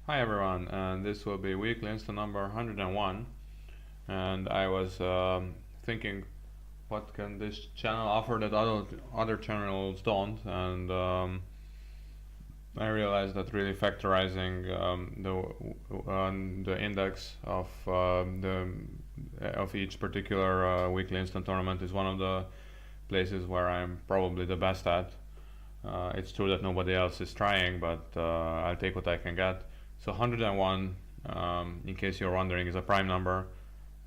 Hi everyone, and this will be weekly instant number 101. And I was thinking, what can this channel offer that other channels don't? And I realized that really factorizing the index of each particular weekly instant tournament is one of the places where I'm probably the best at. It's true that nobody else is trying, but I'll take what I can get. So 101, in case you're wondering, is a prime number.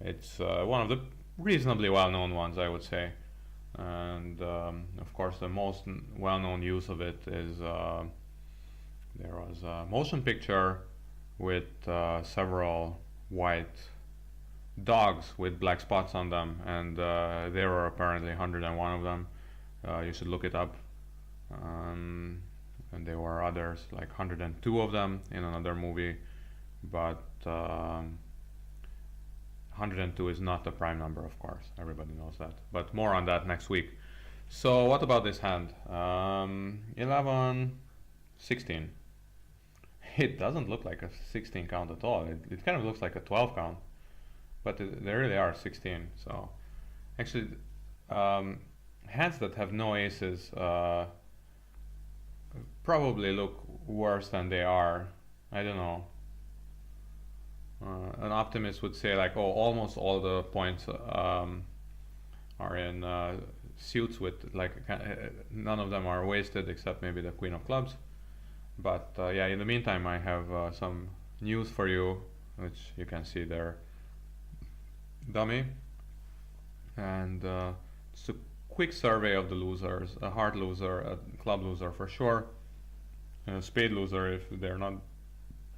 It's one of the reasonably well-known ones, I would say. And of course, the most well-known use of it is there was a motion picture with several white dogs with black spots on them, and there were apparently 101 of them. You should look it up. And there were others, like 102 of them in another movie, but 102 is not a prime number, of course. Everybody knows that. But more on that next week. So what about this hand? 11, 16. It doesn't look like a 16 count at all. It kind of looks like a 12 count, but they really are 16. So actually, hands that have no aces probably look worse than they are. I don't know. An optimist would say like, oh, almost all the points are in suits with like none of them are wasted except maybe the queen of clubs. But yeah, in the meantime, I have some news for you, which you can see there, dummy, and just a quick survey of the losers: a heart loser, a club loser for sure, and a spade loser if they're not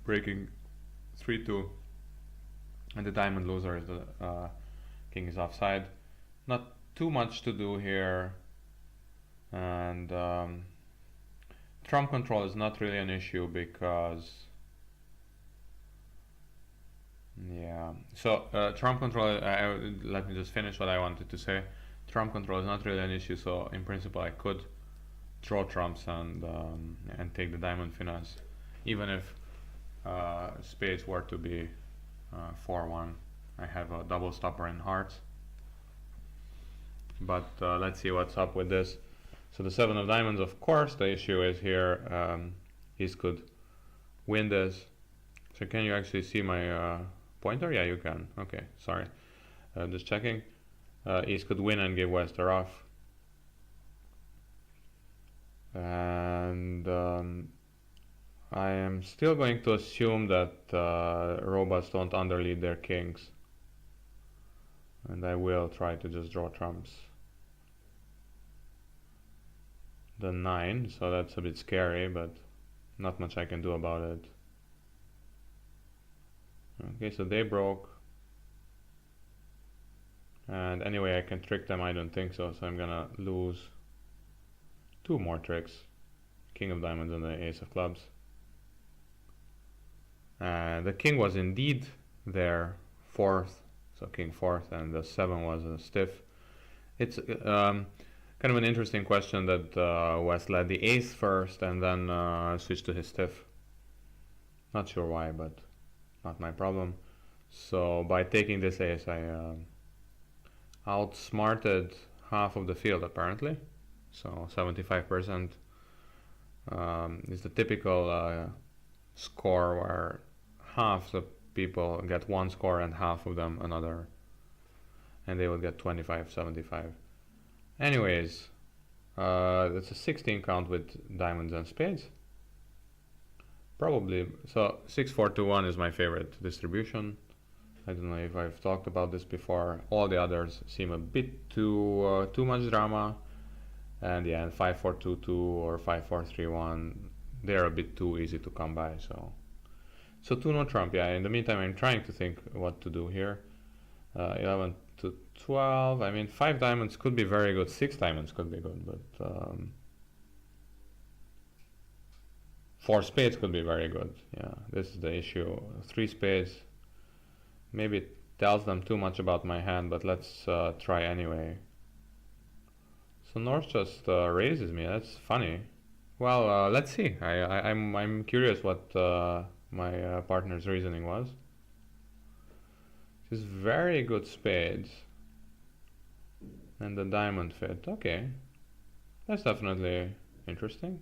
breaking 3-2, and the diamond loser is the king is offside. Not too much to do here, and trump control is not really an issue because yeah. So trump control. Let me just finish what I wanted to say. Trump control is not really an issue, so in principle I could draw trumps and take the diamond finesse, even if spades were to be 4-1. I have a double stopper in hearts, but let's see what's up with this. So the 7 of diamonds, of course, the issue is here. Ace could win this. So can you actually see my pointer? Yeah, you can. Okay, sorry. Just checking. Ace could win and give Wester off. And I am still going to assume that robots don't underlead their kings. And I will try to just draw trumps. The 9, so that's a bit scary, but not much I can do about it. Okay, so they broke. And anyway, I can trick them, I don't think so, so I'm gonna lose 2 more tricks. King of diamonds and the ace of clubs. The king was indeed there, 4th, so king 4th, and the 7 was a stiff. It's kind of an interesting question that West led the ace first and then switched to his stiff. Not sure why, but not my problem. So by taking this ace, I outsmarted half of the field apparently. So 75% is the typical score where half the people get one score and half of them another, and they would get 25-75. Anyways, it's a 16 count with diamonds and spades. Probably, so 6-4-2-1 is my favorite distribution. I don't know if I've talked about this before. All the others seem a bit too much drama. And yeah, 5-4-2-2 or 5-4-3-1, they're a bit too easy to come by. So 2 no trump. Yeah, in the meantime, I'm trying to think what to do here. 11 to 12. I mean, 5 diamonds could be very good. 6 diamonds could be good, but 4 spades could be very good. Yeah, this is the issue. 3 spades. Maybe it tells them too much about my hand, but let's try anyway. So North just raises me. That's funny. Well, let's see. I'm curious what my partner's reasoning was. Just very good spades. And the diamond fit. Okay. That's definitely interesting.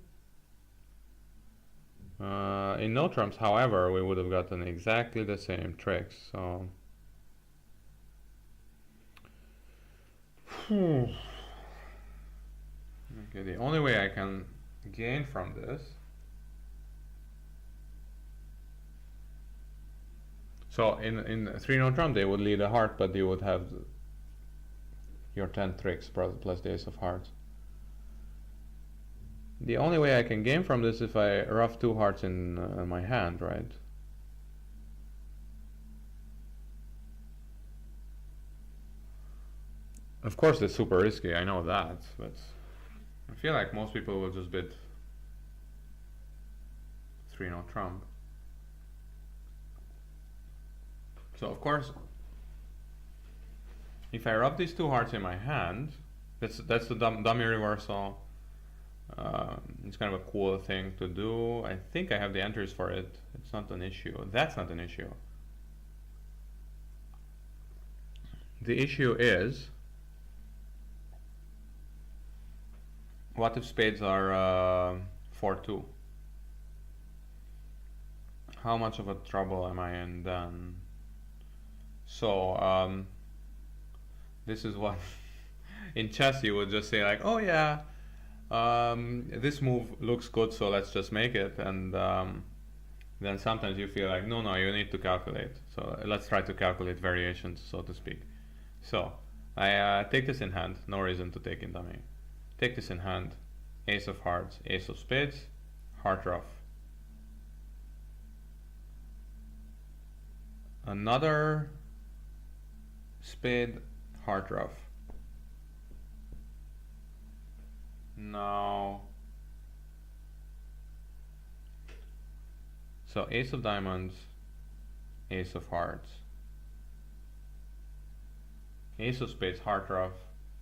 In no trumps, however, we would have gotten exactly the same tricks, so... Okay, the only way I can gain from this... So in 3 no trump they would lead a heart, but you would have your 10 tricks plus the ace of hearts. The only way I can gain from this is if I ruff 2 hearts in my hand, right? Of course it's super risky, I know that, but I feel like most people will just bid 3 no trump. So of course, if I rub these 2 hearts in my hand, that's the dummy reversal. It's kind of a cool thing to do. I think I have the entries for it. It's not an issue. That's not an issue. The issue is, what if spades are 4-2? How much of a trouble am I in then? So this is what in chess you would just say like, oh yeah, this move looks good, so let's just make it. And then sometimes you feel like, no, you need to calculate. So let's try to calculate variations, so to speak. So I take this in hand, no reason to take in dummy. Take this in hand, ace of hearts, ace of spades, heart ruff. Another spade, heart ruff. Now, so ace of diamonds, ace of hearts, ace of spades, heart ruff,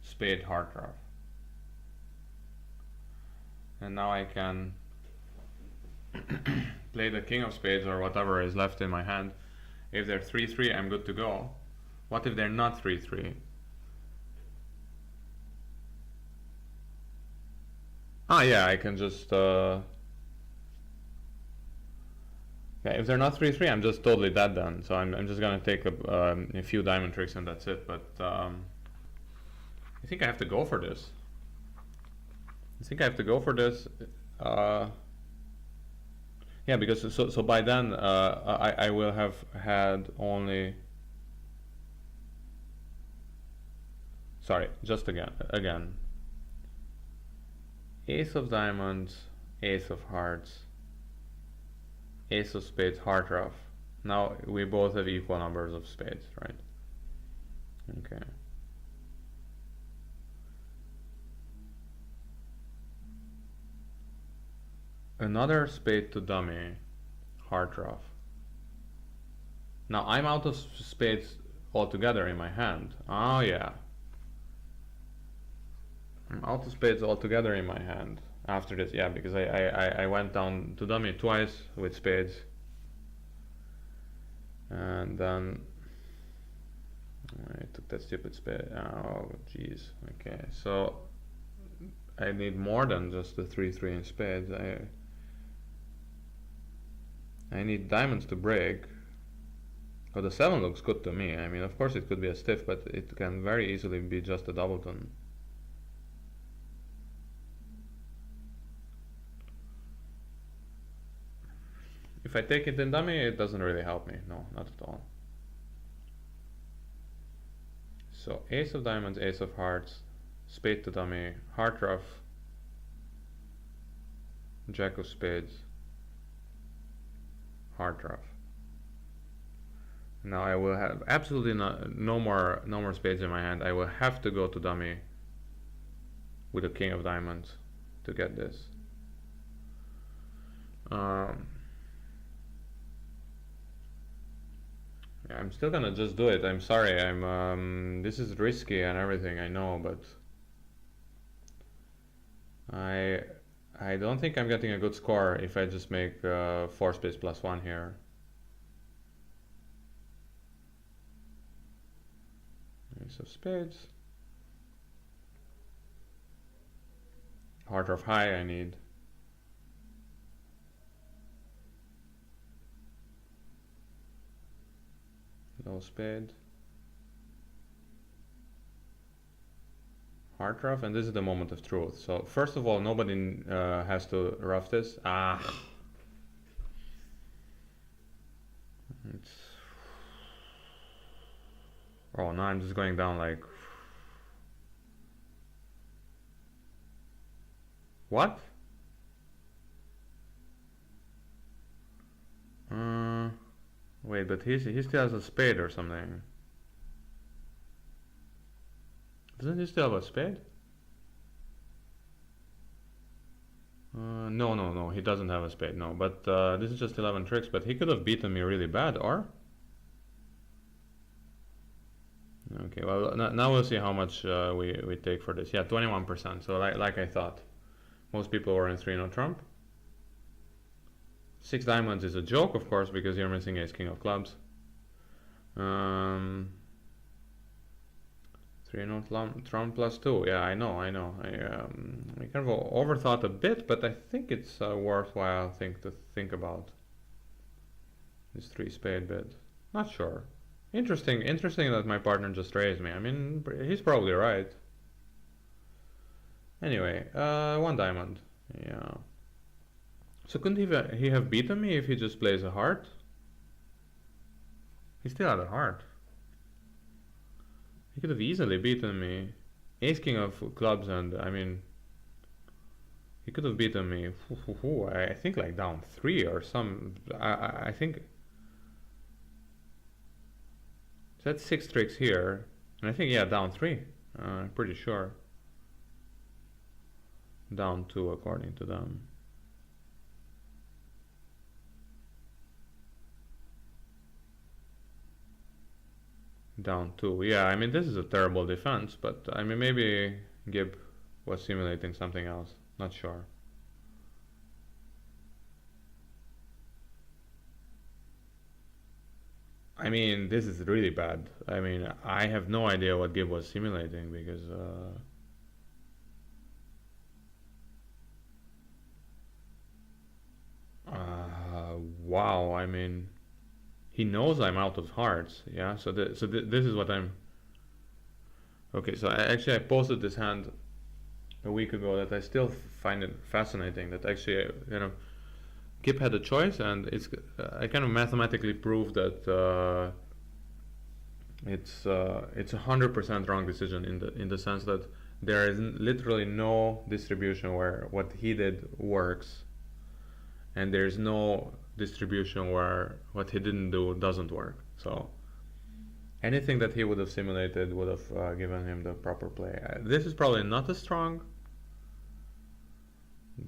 spade, heart ruff. And now I can play the king of spades or whatever is left in my hand. If they're 3-3, I'm good to go. What if they're not 3-3? Ah, yeah, I can just... yeah, if they're not 3-3, I'm just totally dead then. So I'm just gonna take a few diamond tricks and that's it. But I think I have to go for this. Yeah, because so by then I will have had only... Sorry, just again. Ace of diamonds, ace of hearts, ace of spades, heart ruff. Now we both have equal numbers of spades, right? Okay. Another spade to dummy, heart ruff. Now I'm out of spades altogether in my hand. Oh yeah. I'm out of spades altogether in my hand after this, yeah, because I went down to dummy twice with spades. And then I took that stupid spade. Oh jeez. Okay, so I need more than just the 3-3 in spades. I need diamonds to break. But the 7 looks good to me. I mean, of course it could be a stiff, but it can very easily be just a doubleton. If I take it in dummy, it doesn't really help me. No, not at all. So ace of diamonds, ace of hearts, spade to dummy, heart ruff, jack of spades, heart ruff. Now I will have absolutely no more spades in my hand. I will have to go to dummy with a king of diamonds to get this. Yeah, I'm still gonna just do it. I'm sorry. This is risky and everything, I know, but I I don't think I'm getting a good score if I just make 4 spades plus 1 here. Ace of spades. Heart of high I need. Low spade. Heart rough, and this is the moment of truth. So first of all, nobody has to rough this. It's... Oh, now I'm just going down like... What? Wait, but he still has a spade or something. Doesn't he still have a spade? No, he doesn't have a spade, no. But this is just 11 tricks, but he could have beaten me really bad, or? Okay, well, now we'll see how much we take for this. Yeah, 21%, so like I thought. Most people were in 3-note trump. 6 diamonds is a joke, of course, because you're missing ace king of clubs. 3-note trump plus 2. Yeah, I know. I kind of overthought a bit, but I think it's a worthwhile thing to think about. This 3 spade bit. Not sure. Interesting that my partner just raised me. I mean, he's probably right. Anyway, 1 diamond. Yeah. So couldn't he have beaten me if he just plays a heart? He still had a heart. He could have easily beaten me. Ace king of clubs, and I mean, he could have beaten me. I think like down 3 or some. I think that's 6 tricks here, and I think yeah down 3. I'm pretty sure. Down 2 according to them. Down 2. Yeah, I mean this is a terrible defense, but I mean maybe Gib was simulating something else. Not sure. I mean this is really bad. I mean I have no idea what Gib was simulating because wow, I mean he knows I'm out of hearts, yeah. So this is what I'm. Okay, so I posted this hand a week ago that I still find it fascinating. That actually, Gib had a choice, and I kind of mathematically proved that it's 100% wrong decision in the sense that there is literally no distribution where what he did works, and there's no distribution where what he didn't do doesn't work. So anything that he would have simulated would have given him the proper play. This is probably not as strong,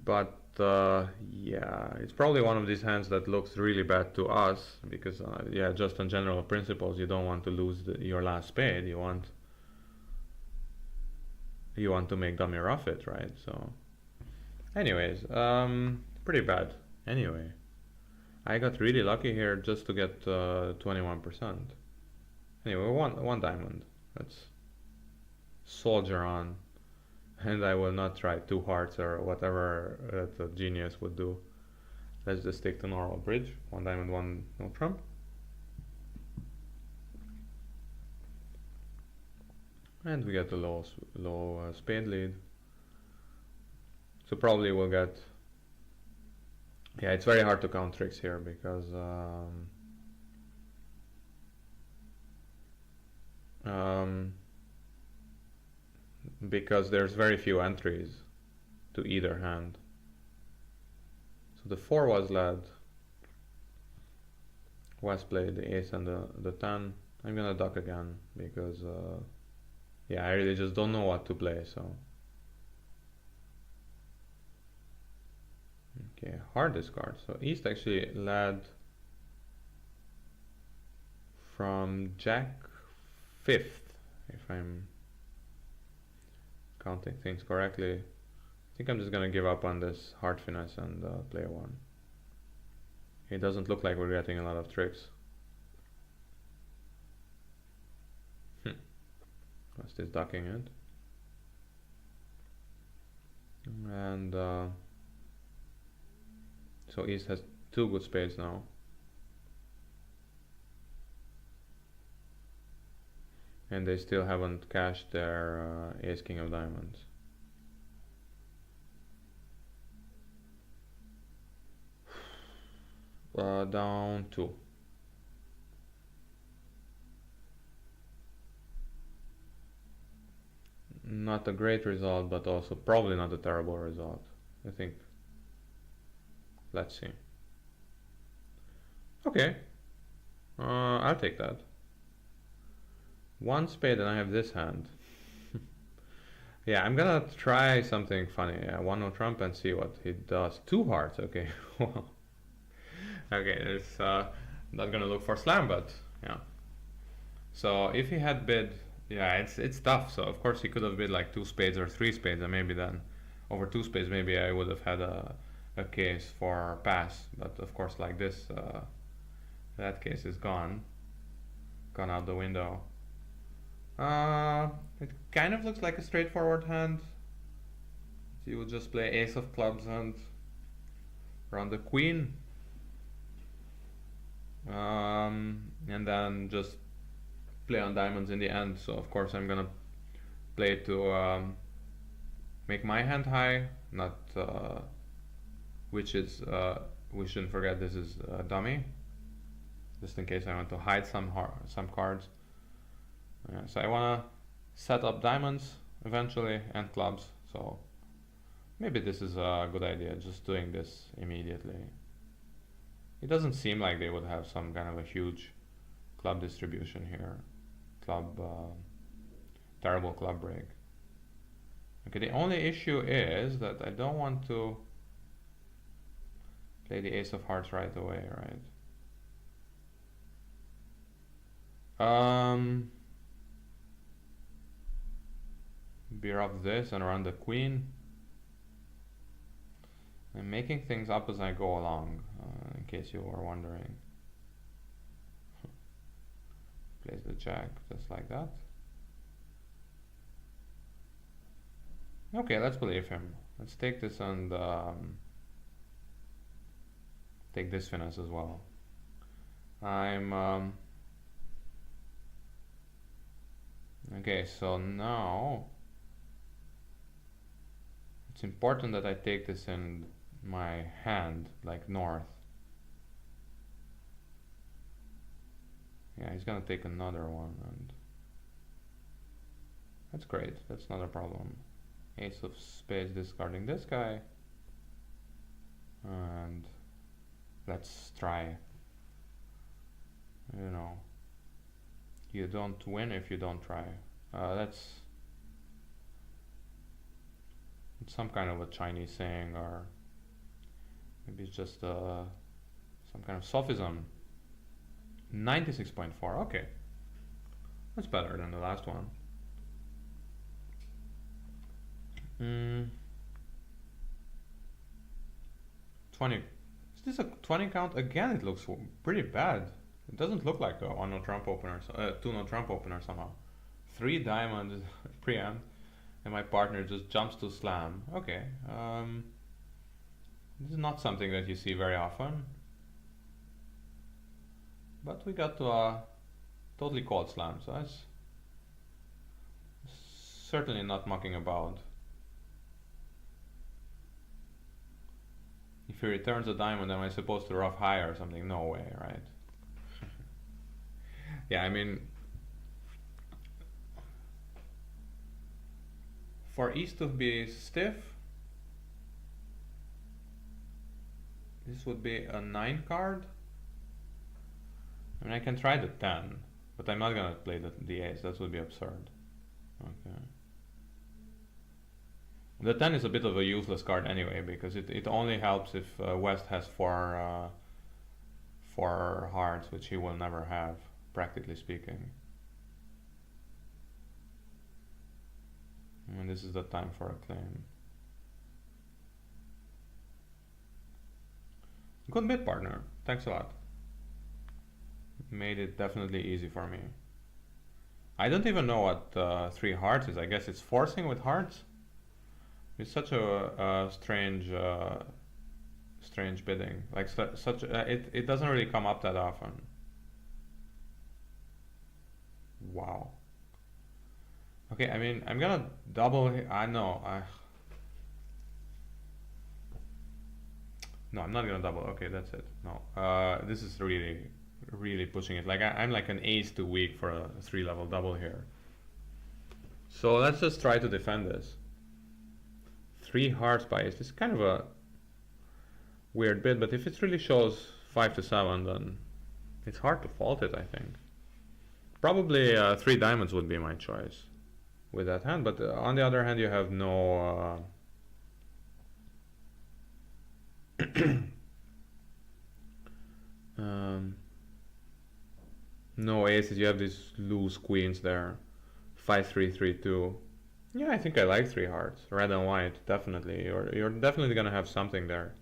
but yeah, it's probably one of these hands that looks really bad to us because yeah, just on general principles, you don't want to lose your last spade. You want to make dummy rough it, right? So anyways, pretty bad. Anyway, I got really lucky here just to get 21%. Anyway, one diamond. Let's soldier on, and I will not try 2 hearts or whatever that a genius would do. Let's just stick to normal bridge. 1 diamond, 1 no trump. And we get the low spade lead. So probably we'll get. Yeah, it's very hard to count tricks here because because there's very few entries to either hand. So the 4 was led. West played the ace and the 10. I'm gonna duck again because yeah, I really just don't know what to play. So okay, hard discard. So East actually led from Jack 5th, if I'm counting things correctly. think I'm just gonna give up on this heart finesse and play one. It doesn't look like we're getting a lot of tricks. What's this ducking it? And so East has two good spades now. And they still haven't cashed their Ace King of Diamonds. Down 2. Not a great result, but also probably not a terrible result, I think. Let's see. Okay, I'll take that. One spade and I have this hand. Yeah, I'm gonna try something funny. Yeah, one no trump and see what he does. Two hearts, okay. Okay, it's not gonna look for slam, but yeah. So if he had bid, yeah, it's tough. So of course he could have bid like two spades or three spades, and maybe then over two spades maybe I would have had a case for pass. But of course like this, that case is gone out the window. It kind of looks like a straightforward hand. You would just play ace of clubs and run the queen. And then just play on diamonds in the end. So of course I'm gonna play to make my hand high, not which is we shouldn't forget this is a dummy, just in case I want to hide some cards. So I wanna set up diamonds eventually and clubs. So maybe this is a good idea, just doing this immediately. It doesn't seem like they would have some kind of a huge club distribution here. Terrible club break. Okay, the only issue is that I don't want to play the ace of hearts right away, right? Beer up this and run the queen. I'm making things up as I go along, in case you were wondering. Plays the jack just like that. Okay, let's believe him. Let's take this and take this finesse as well. Okay, so now it's important that I take this in my hand, like north. Yeah, he's gonna take another one, and that's great. That's not a problem. Ace of spades discarding this guy, and let's try. You know, you don't win if you don't try. That's some kind of a Chinese saying, or maybe it's just some kind of sophism. 96.4, okay. That's better than the last one. 20. Is this a 20 count? Again, it looks pretty bad. It doesn't look like a 1 no trump opener, 2 no trump opener somehow. 3 diamonds preempt, and my partner just jumps to slam. Okay, this is not something that you see very often. But we got to a totally cold slam, so that's certainly not mucking about. If he returns a diamond, am I supposed to rough high or something? No way, right? Yeah, I mean, for East to be stiff, this would be a 9 card. I mean, I can try the 10, but I'm not gonna play the ace. That would be absurd. Okay. The 10 is a bit of a useless card anyway, because it only helps if West has four hearts, which he will never have, practically speaking. And this is the time for a claim. Good bit, partner. Thanks a lot. Made it definitely easy for me. I don't even know what three hearts is. I guess it's forcing with hearts. It's such a strange, strange bidding. Like such, it doesn't really come up that often. Wow. Okay, I mean, I'm gonna double. I know. No, I'm not gonna double. Okay, that's it. No, this is really, really pushing it. Like I'm like an ace too weak for a 3-level double here. So let's just try to defend this. 3 hearts by ace. This is kind of a weird bid, but if it really shows 5 to 7, then it's hard to fault it, I think. Probably 3 diamonds would be my choice with that hand, but on the other hand, you have no. Um, no aces, you have these loose queens there. 5-3-3-2. Yeah, I think I like 3 hearts. Red and white, definitely. You're definitely gonna have something there.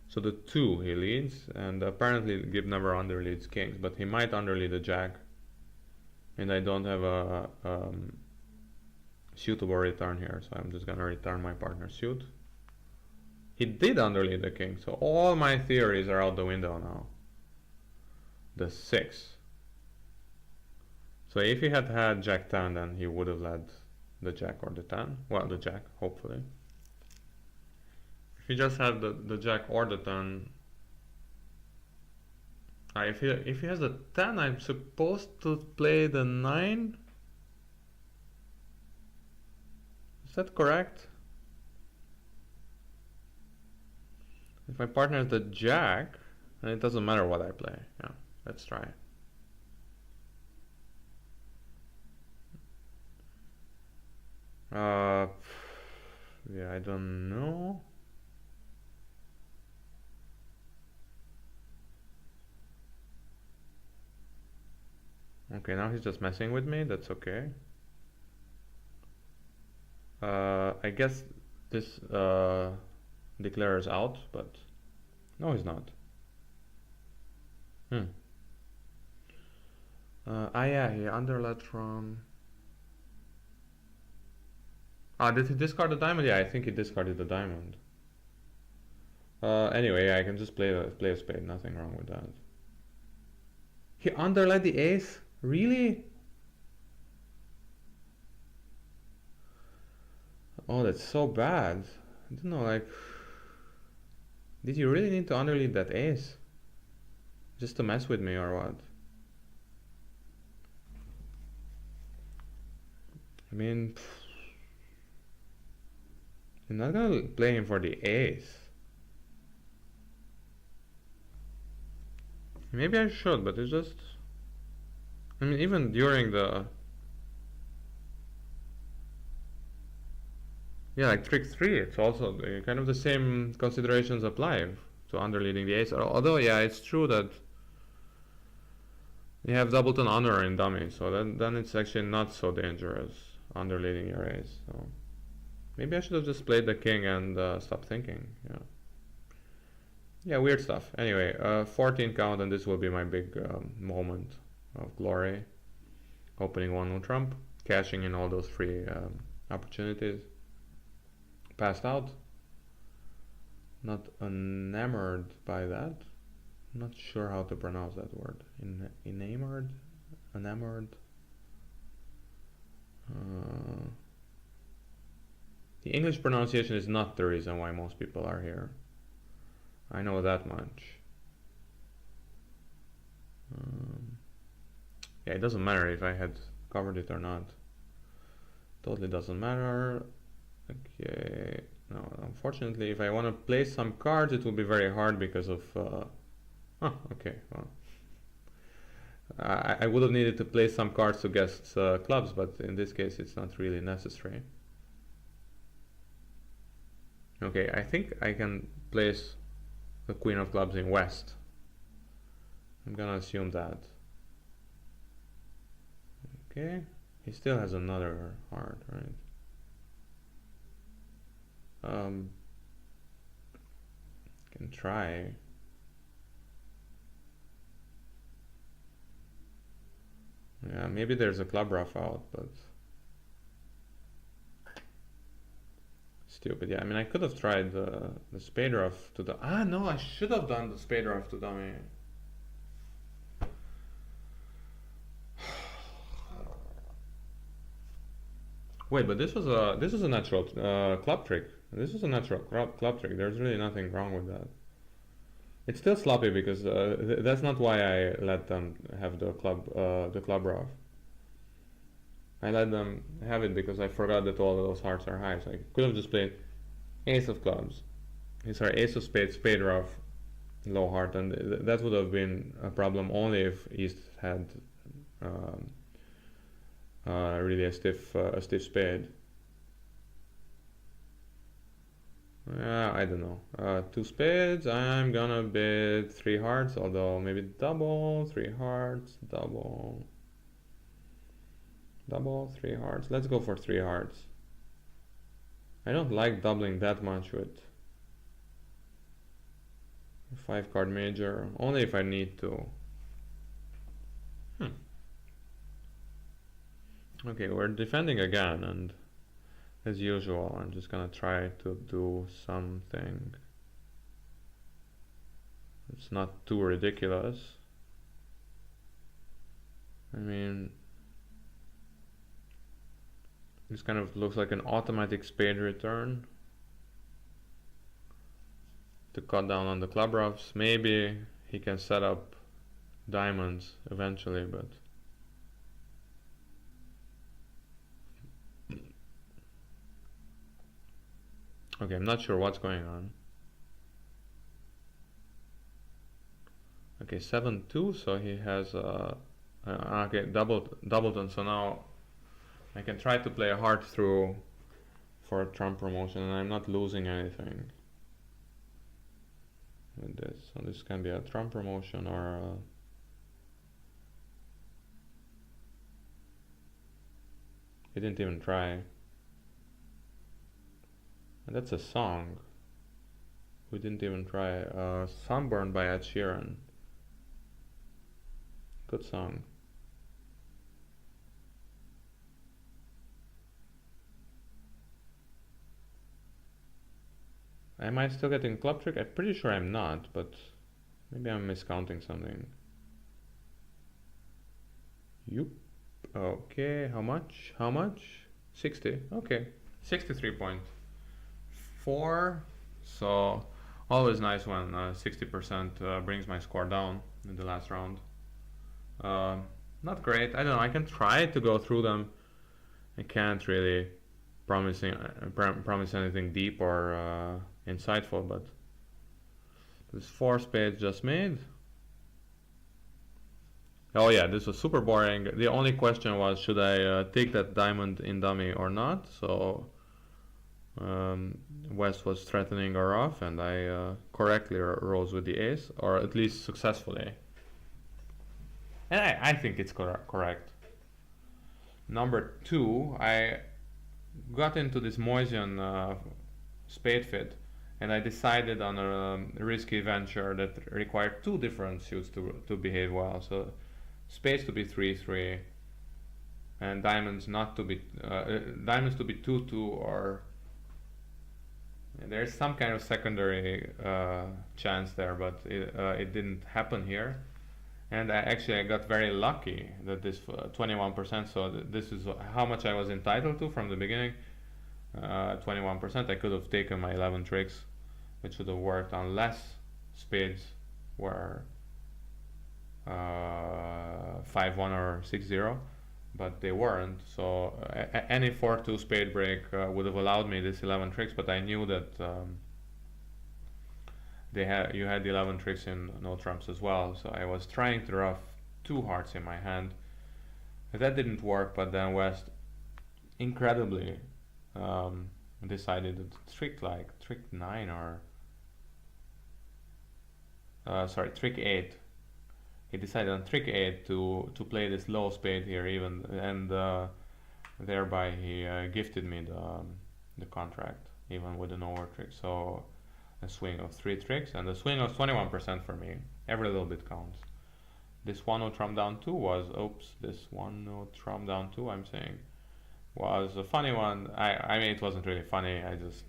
So the 2 he leads, and apparently Gib never underleads kings, but he might underlead a jack. And I don't have a suitable return here, so I'm just gonna return my partner's suit. He did underlead the king, so all my theories are out the window now. The 6. So if he had had jack 10, then he would have led the jack or the 10. Well, the jack, hopefully. If he just had the jack or the 10... if he has a 10, I'm supposed to play the 9? Is that correct? If my partner has the jack, then it doesn't matter what I play. Yeah, let's try. Yeah, I don't know. Okay, now he's just messing with me. That's okay. I guess this declares out, but no, he's not. Yeah, he underlet from. Did he discard the diamond? Yeah, I think he discarded the diamond. Anyway, I can just play a spade. Nothing wrong with that. He underlet the ace? Really? Oh, that's so bad. I don't know, like... Did you really need to underlead that ace? Just to mess with me or what? I mean... I'm not gonna play him for the ace. Maybe I should, but it's just... I mean, even during the... Yeah, like trick 3, it's also kind of the same considerations apply to underleading the ace. Although, yeah, it's true that you have doubleton honor in dummy, so then it's actually not so dangerous underleading your ace. So maybe I should have just played the king and stopped thinking. Yeah. Yeah, weird stuff. Anyway, 14 count, and this will be my big moment of glory. Opening one with Trump, cashing in all those free opportunities. Passed out. Not enamored by that. Not sure how to pronounce that word. Enamored? Enamored? The English pronunciation is not the reason why most people are here. I know that much. Yeah, it doesn't matter if I had covered it or not. Totally doesn't matter. Okay, no, unfortunately, if I want to play some cards, it will be very hard because of... okay, well... I would have needed to play some cards to guess clubs, but in this case it's not really necessary. Okay, I think I can place the Queen of Clubs in West. I'm gonna assume that. Okay, he still has another heart, right? Can try. Yeah, maybe there's a club rough out, but stupid. Yeah, I mean, I could have tried the spade rough to the. Ah, no, I should have done the spade rough to dummy. Wait, but this was a natural club trick. This was a natural club trick. There's really nothing wrong with that. It's still sloppy because that's not why I let them have the club rough. I let them have it because I forgot that all of those hearts are high. So I could have just played ace of clubs. Sorry, ace of spades, spade rough, low heart, and that would have been a problem only if East had um, really a stiff spade. I don't know. Two spades. I'm gonna bid three hearts, although maybe double, three hearts, double, double, three hearts. Let's go for three hearts. I don't like doubling that much with a 5 card major, only if I need to. Okay, we're defending again, and as usual, I'm just gonna try to do something. It's not too ridiculous. I mean, this kind of looks like an automatic spade return to cut down on the club roughs. Maybe he can set up diamonds eventually, but okay, I'm not sure what's going on. Okay, 7-2, so he has okay, doubleton, so now I can try to play a hard through for a Trump promotion and I'm not losing anything with this. So this can be a Trump promotion or he didn't even try. And that's a song. We didn't even try. Sunburn by Ed Sheeran. Good song. Am I still getting club trick? I'm pretty sure I'm not, but maybe I'm miscounting something. Yup. Okay, how much? How much? 60. Okay. 63.4. So always nice when 60% brings my score down in the last round. Not great. I don't know. I can try to go through them. I can't really promise anything deep or insightful, but this 4 spades just made. Oh yeah, this was super boring. The only question was, should I take that diamond in dummy or not? So West was threatening her off, and I correctly rose with the ace, or at least successfully. And I think it's correct. Number 2, I got into this Moisian spade fit, and I decided on a risky venture that required 2 different suits to behave well. So spades to be 3-3, and diamonds not to be diamonds to be 2-2, or there's some kind of secondary chance there, but it didn't happen here. And I got very lucky that this 21%, so this is how much I was entitled to from the beginning. 21%. I could have taken my 11 tricks, which would have worked unless spades were 5-1 or 6-0, but they weren't. So any 4-2 spade break would have allowed me this 11 tricks, but I knew that you had the 11 tricks in no trumps as well, so I was trying to rough 2 hearts in my hand. That didn't work, but then West incredibly decided that trick 9 or trick 8. He decided on trick 8 to play this low spade here even, and thereby he gifted me the contract even with an over trick. So a swing of 3 tricks, and a swing of 21% for me. Every little bit counts. This 1-0 trump down 2 was, this 1-0 trump down 2, I'm saying, was a funny one. I mean, it wasn't really funny. I just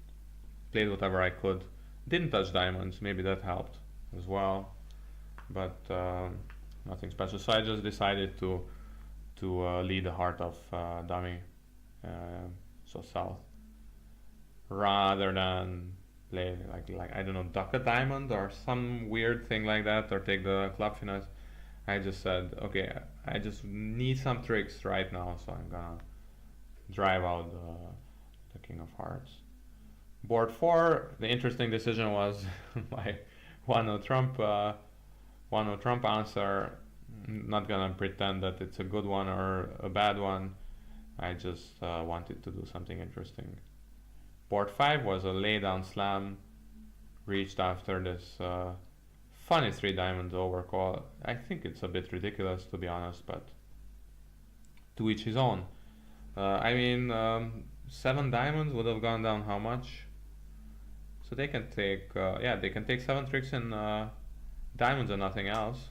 played whatever I could. Didn't touch diamonds. Maybe that helped as well, but nothing special. So I just decided to lead the heart of dummy, uh, so south, rather than play like I don't know, duck a diamond or some weird thing like that, or take the club finesse. I just said, okay, I just need some tricks right now, so I'm gonna drive out the king of hearts. Board 4, the interesting decision was my 1-0 trump, 1-0 trump answer. Not gonna pretend that it's a good one or a bad one. I just wanted to do something interesting. Board 5 was a laydown slam, reached after this funny 3 diamonds overcall. I think it's a bit ridiculous, to be honest, but to each his own. I mean, 7 diamonds would have gone down how much? So they can take, yeah, they can take 7 tricks in diamonds and nothing else.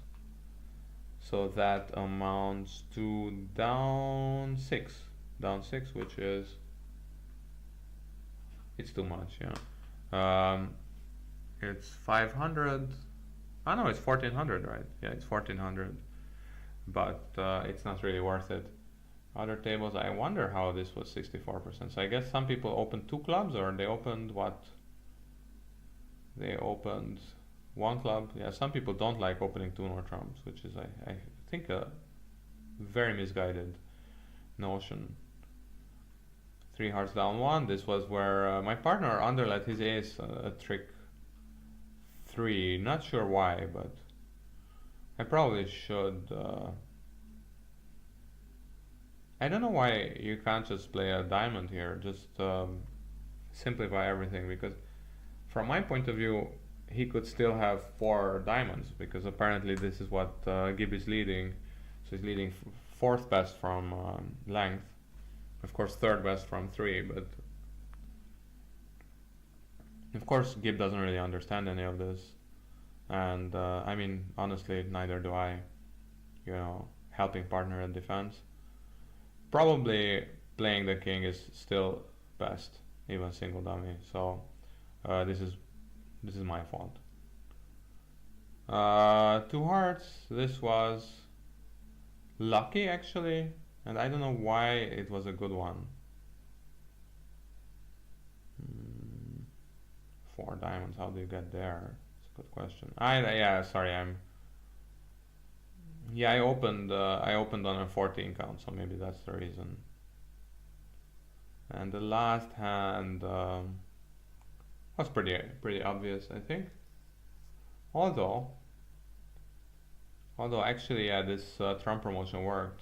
So that amounts to down 6, which is, it's too much, yeah. It's 500. I know it's 1400, right? Yeah, it's 1400, but it's not really worth it. Other tables, I wonder how this was 64%. So I guess some people opened 2 clubs, or they opened what? They opened 1 club. Yeah, some people don't like opening 2 more trumps, which is, I think, a very misguided notion. 3 hearts down 1. This was where my partner underlet his ace, a trick 3. Not sure why, but I probably should. I don't know why you can't just play a diamond here. Just simplify everything, because from my point of view, he could still have 4 diamonds, because apparently this is what Gib is leading. So he's leading 4th best from length. Of course, 3rd best from 3, but of course Gib doesn't really understand any of this. And I mean, honestly, neither do I. You know, helping partner in defense. Probably playing the king is still best, even single dummy. So this is my fault. 2 hearts. This was lucky, actually, and I don't know why it was a good one. 4 diamonds. How do you get there? It's a good question. Yeah, sorry, I opened on a 14 count, so maybe that's the reason. And the last hand was pretty obvious, I think. Although actually, yeah, this trump promotion worked.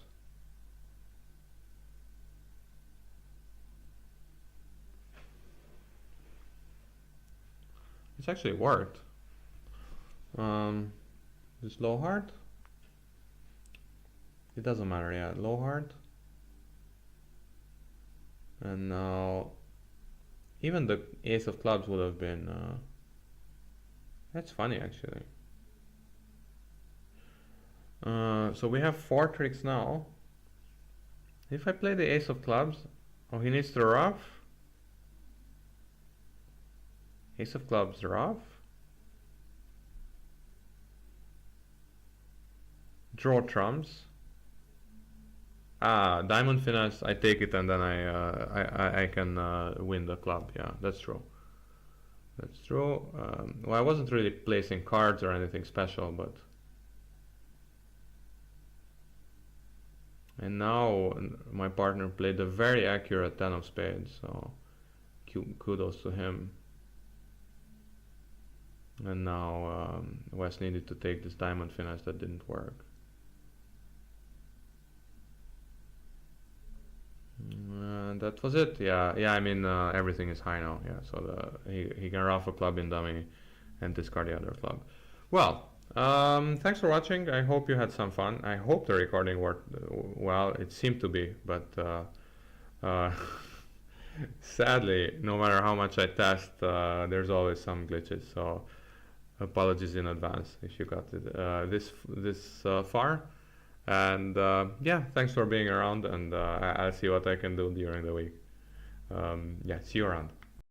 It's actually worked. This low heart. It doesn't matter, yeah, low heart. And now even the ace of clubs would have been that's funny, actually. So we have 4 tricks now. If I play the ace of clubs, oh, he needs to ruff. Ace of clubs, ruff. Draw trumps. Diamond finesse, I take it, and then I can win the club. Yeah, that's true. That's true. Well, I wasn't really placing cards or anything special, but... And now my partner played a very accurate 10 of spades, so kudos to him. And now Wes needed to take this diamond finesse that didn't work. That was it. Yeah. I mean, everything is high now. Yeah, so he can ruff a club in dummy and discard the other club. Well, thanks for watching. I hope you had some fun. I hope the recording worked well. It seemed to be, but sadly, no matter how much I test, there's always some glitches. So apologies in advance if you got it this far. And yeah, thanks for being around, and I'll see what I can do during the week. Yeah, see you around.